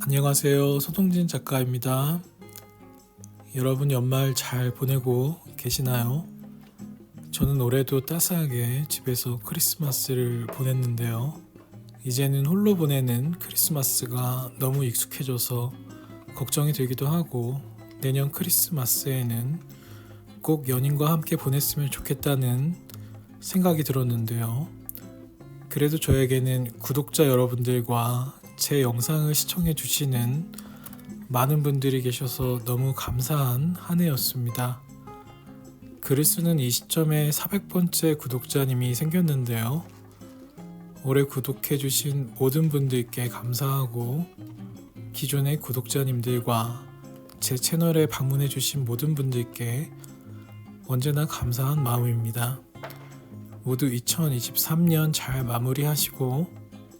안녕하세요. 소동진 작가입니다. 여러분 연말 잘 보내고 계시나요? 저는 올해도 따스하게 집에서 크리스마스를 보냈는데요. 이제는 홀로 보내는 크리스마스가 너무 익숙해져서 걱정이 되기도 하고, 내년 크리스마스에는 꼭 연인과 함께 보냈으면 좋겠다는 생각이 들었는데요. 그래도 저에게는 구독자 여러분들과 제 영상을 시청해 주시는 많은 분들이 계셔서 너무 감사한 한 해였습니다. 글을 쓰는 이 시점에 400번째 구독자님이 생겼는데요. 올해 구독해 주신 모든 분들께 감사하고, 기존의 구독자님들과 제 채널에 방문해 주신 모든 분들께 언제나 감사한 마음입니다. 모두 2023년 잘 마무리하시고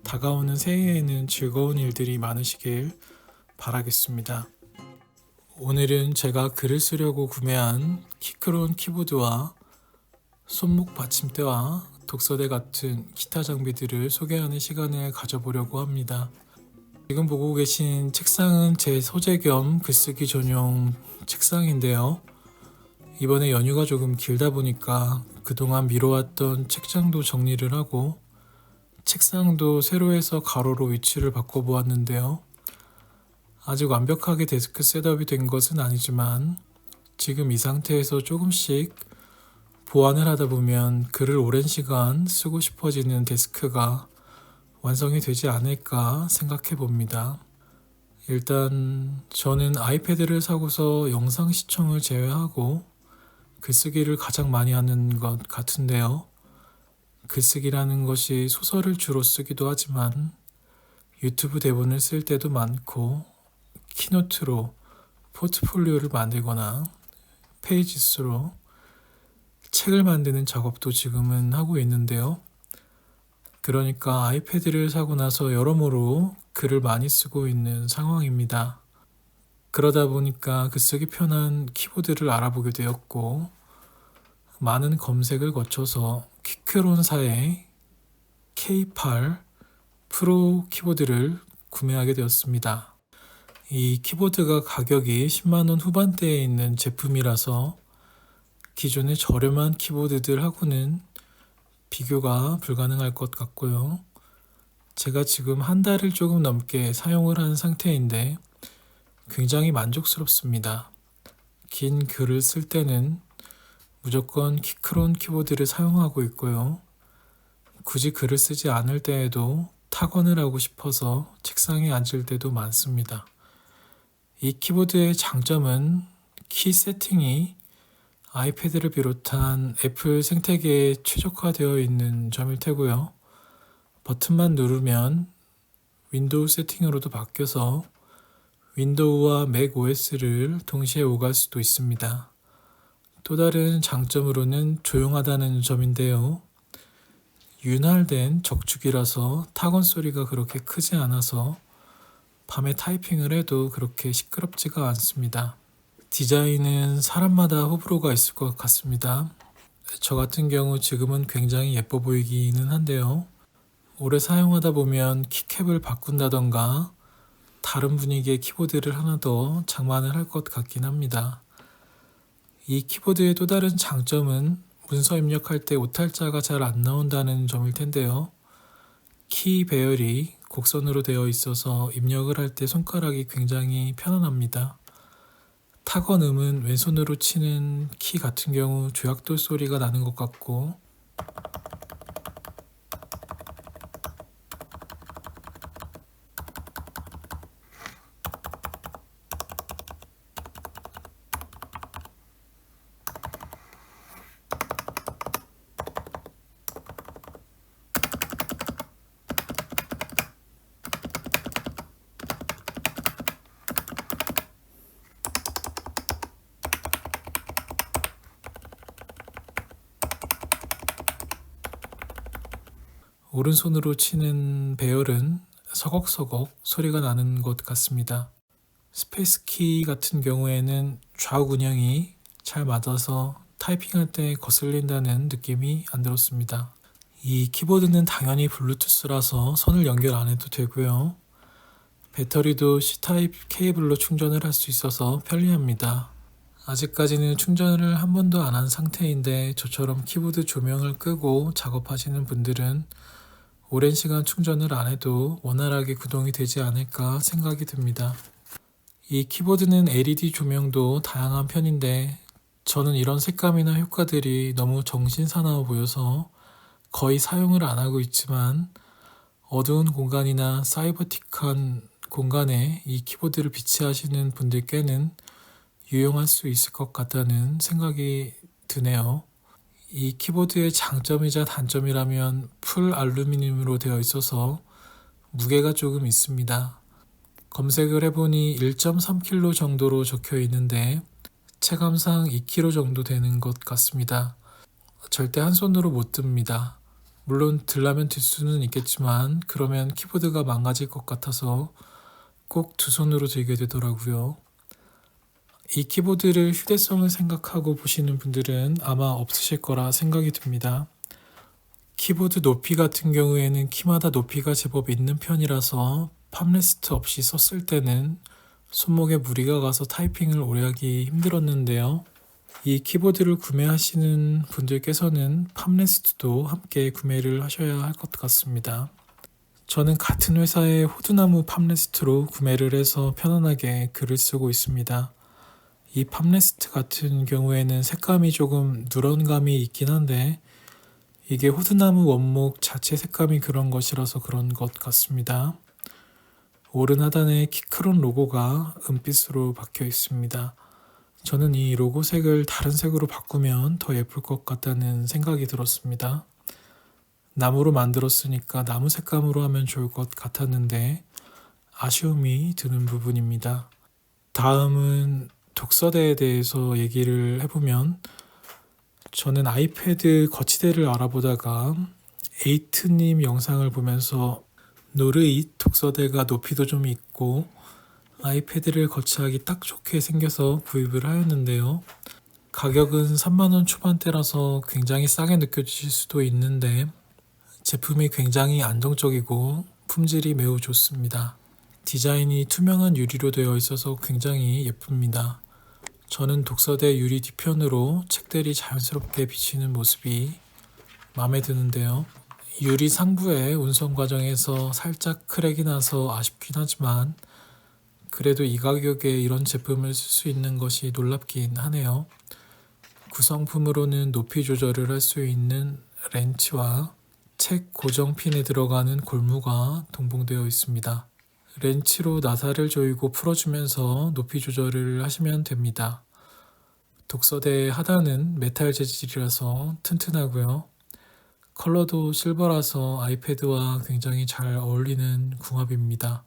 다가오는 새해에는 즐거운 일들이 많으시길 바라겠습니다. 오늘은 제가 글을 쓰려고 구매한 키크론 키보드와 손목 받침대와 독서대 같은 기타 장비들을 소개하는 시간을 가져보려고 합니다. 지금 보고 계신 책상은 제 소재 겸 글쓰기 전용 책상인데요. 이번에 연휴가 조금 길다 보니까 그동안 미뤄왔던 책장도 정리를 하고 책상도 세로 해서 가로로 위치를 바꿔보았는데요. 아직 완벽하게 데스크 셋업이 된 것은 아니지만 지금 이 상태에서 조금씩 보완을 하다 보면 글을 오랜 시간 쓰고 싶어지는 데스크가 완성이 되지 않을까 생각해 봅니다. 일단 저는 아이패드를 사고서 영상 시청을 제외하고 글쓰기를 가장 많이 하는 것 같은데요. 글쓰기라는 것이 소설을 주로 쓰기도 하지만 유튜브 대본을 쓸 때도 많고, 키노트로 포트폴리오를 만들거나 페이지수로 책을 만드는 작업도 지금은 하고 있는데요. 그러니까 아이패드를 사고 나서 여러모로 글을 많이 쓰고 있는 상황입니다. 그러다 보니까 글쓰기 편한 키보드를 알아보게 되었고, 많은 검색을 거쳐서 키크론사의 K8 프로 키보드를 구매하게 되었습니다. 이 키보드가 가격이 10만원 후반대에 있는 제품이라서 기존의 저렴한 키보드들하고는 비교가 불가능할 것 같고요. 제가 지금 한 달을 조금 넘게 사용을 한 상태인데 굉장히 만족스럽습니다. 긴 글을 쓸 때는 무조건 키크론 키보드를 사용하고 있고요. 굳이 글을 쓰지 않을 때에도 타건을 하고 싶어서 책상에 앉을 때도 많습니다. 이 키보드의 장점은 키 세팅이 아이패드를 비롯한 애플 생태계에 최적화되어 있는 점일 테고요. 버튼만 누르면 윈도우 세팅으로도 바뀌어서 윈도우와 맥 OS를 동시에 오갈 수도 있습니다. 또 다른 장점으로는 조용하다는 점인데요. 윤활된 적축이라서 타건 소리가 그렇게 크지 않아서 밤에 타이핑을 해도 그렇게 시끄럽지가 않습니다. 디자인은 사람마다 호불호가 있을 것 같습니다. 저 같은 경우 지금은 굉장히 예뻐 보이기는 한데요. 오래 사용하다 보면 키캡을 바꾼다던가 다른 분위기의 키보드를 하나 더 장만을 할 것 같긴 합니다. 이 키보드의 또 다른 장점은 문서 입력할 때 오탈자가 잘 안 나온다는 점일 텐데요. 키 배열이 곡선으로 되어 있어서 입력을 할 때 손가락이 굉장히 편안합니다. 타건음은 왼손으로 치는 키 같은 경우 조약돌 소리가 나는 것 같고, 오른손으로 치는 배열은 서걱서걱 소리가 나는 것 같습니다. 스페이스키 같은 경우에는 좌우 균형이 잘 맞아서 타이핑할 때 거슬린다는 느낌이 안 들었습니다. 이 키보드는 당연히 블루투스라서 선을 연결 안 해도 되고요. 배터리도 C타입 케이블로 충전을 할 수 있어서 편리합니다. 아직까지는 충전을 한 번도 안 한 상태인데 저처럼 키보드 조명을 끄고 작업하시는 분들은 오랜 시간 충전을 안 해도 원활하게 구동이 되지 않을까 생각이 듭니다. 이 키보드는 LED 조명도 다양한 편인데 저는 이런 색감이나 효과들이 너무 정신사나워 보여서 거의 사용을 안 하고 있지만 어두운 공간이나 사이버틱한 공간에 이 키보드를 비치하시는 분들께는 유용할 수 있을 것 같다는 생각이 드네요. 이 키보드의 장점이자 단점이라면 풀 알루미늄으로 되어 있어서 무게가 조금 있습니다. 검색을 해보니 1.3kg 정도로 적혀 있는데 체감상 2kg 정도 되는 것 같습니다. 절대 한 손으로 못 듭니다. 물론 들라면 들 수는 있겠지만 그러면 키보드가 망가질 것 같아서 꼭 두 손으로 들게 되더라고요. 이 키보드를 휴대성을 생각하고 보시는 분들은 아마 없으실 거라 생각이 듭니다. 키보드 높이 같은 경우에는 키마다 높이가 제법 있는 편이라서 팜레스트 없이 썼을 때는 손목에 무리가 가서 타이핑을 오래 하기 힘들었는데요. 이 키보드를 구매하시는 분들께서는 팜레스트도 함께 구매를 하셔야 할 것 같습니다. 저는 같은 회사의 호두나무 팜레스트로 구매를 해서 편안하게 글을 쓰고 있습니다. 이 팜레스트 같은 경우에는 색감이 조금 누런 감이 있긴 한데 이게 호두나무 원목 자체 색감이 그런 것이라서 그런 것 같습니다. 오른 하단에 키크론 로고가 은빛으로 박혀 있습니다. 저는 이 로고색을 다른 색으로 바꾸면 더 예쁠 것 같다는 생각이 들었습니다. 나무로 만들었으니까 나무 색감으로 하면 좋을 것 같았는데 아쉬움이 드는 부분입니다. 다음은 독서대에 대해서 얘기를 해보면 저는 아이패드 거치대를 알아보다가 에이트님 영상을 보면서 노르잇 독서대가 높이도 좀 있고 아이패드를 거치하기 딱 좋게 생겨서 구입을 하였는데요. 가격은 3만원 초반대라서 굉장히 싸게 느껴지실 수도 있는데 제품이 굉장히 안정적이고 품질이 매우 좋습니다. 디자인이 투명한 유리로 되어 있어서 굉장히 예쁩니다. 저는 독서대 유리 뒤편으로 책들이 자연스럽게 비치는 모습이 마음에 드는데요. 유리 상부의 운송 과정에서 살짝 크랙이 나서 아쉽긴 하지만 그래도 이 가격에 이런 제품을 쓸 수 있는 것이 놀랍긴 하네요. 구성품으로는 높이 조절을 할 수 있는 렌치와 책 고정핀에 들어가는 골무가 동봉되어 있습니다. 렌치로 나사를 조이고 풀어주면서 높이 조절을 하시면 됩니다. 독서대 하단은 메탈 재질이라서 튼튼하고요. 컬러도 실버라서 아이패드와 굉장히 잘 어울리는 궁합입니다.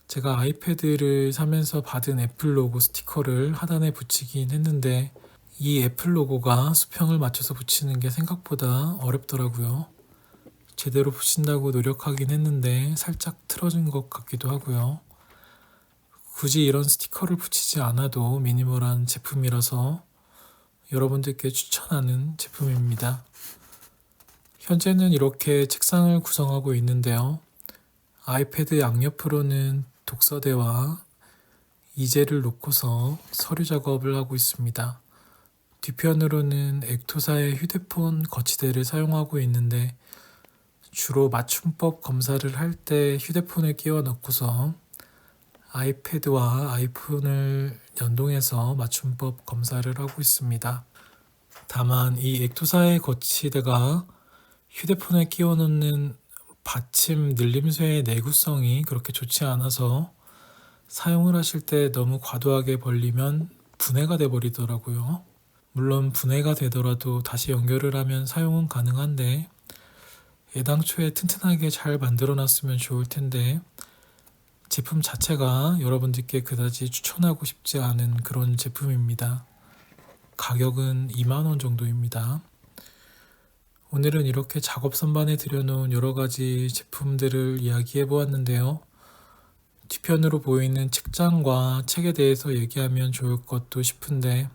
제가 아이패드를 사면서 받은 애플 로고 스티커를 하단에 붙이긴 했는데 이 애플 로고가 수평을 맞춰서 붙이는 게 생각보다 어렵더라고요. 제대로 붙인다고 노력하긴 했는데 살짝 틀어진 것 같기도 하고요. 굳이 이런 스티커를 붙이지 않아도 미니멀한 제품이라서 여러분들께 추천하는 제품입니다. 현재는 이렇게 책상을 구성하고 있는데요. 아이패드 양옆으로는 독서대와 이젤을 놓고서 서류 작업을 하고 있습니다. 뒤편으로는 엑토사의 휴대폰 거치대를 사용하고 있는데 주로 맞춤법 검사를 할 때 휴대폰을 끼워 넣고서 아이패드와 아이폰을 연동해서 맞춤법 검사를 하고 있습니다. 다만 이 엑토사의 거치대가 휴대폰에 끼워 넣는 받침 늘림쇠의 내구성이 그렇게 좋지 않아서 사용을 하실 때 너무 과도하게 벌리면 분해가 돼 버리더라고요. 물론 분해가 되더라도 다시 연결을 하면 사용은 가능한데 애당초에 튼튼하게 잘 만들어 놨으면 좋을 텐데 제품 자체가 여러분들께 그다지 추천하고 싶지 않은 그런 제품입니다. 가격은 2만원 정도입니다. 오늘은 이렇게 작업 선반에 들여놓은 여러 가지 제품들을 이야기해 보았는데요. 뒤편으로 보이는 책장과 책에 대해서 얘기하면 좋을 것도 싶은데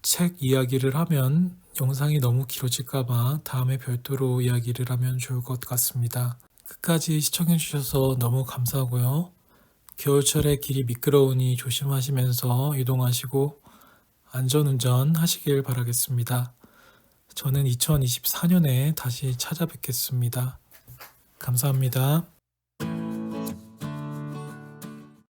책 이야기를 하면 영상이 너무 길어질까봐 다음에 별도로 이야기를 하면 좋을 것 같습니다. 끝까지 시청해 주셔서 너무 감사하고요. 겨울철에 길이 미끄러우니 조심하시면서 이동하시고 안전운전 하시길 바라겠습니다. 저는 2024년에 다시 찾아뵙겠습니다. 감사합니다.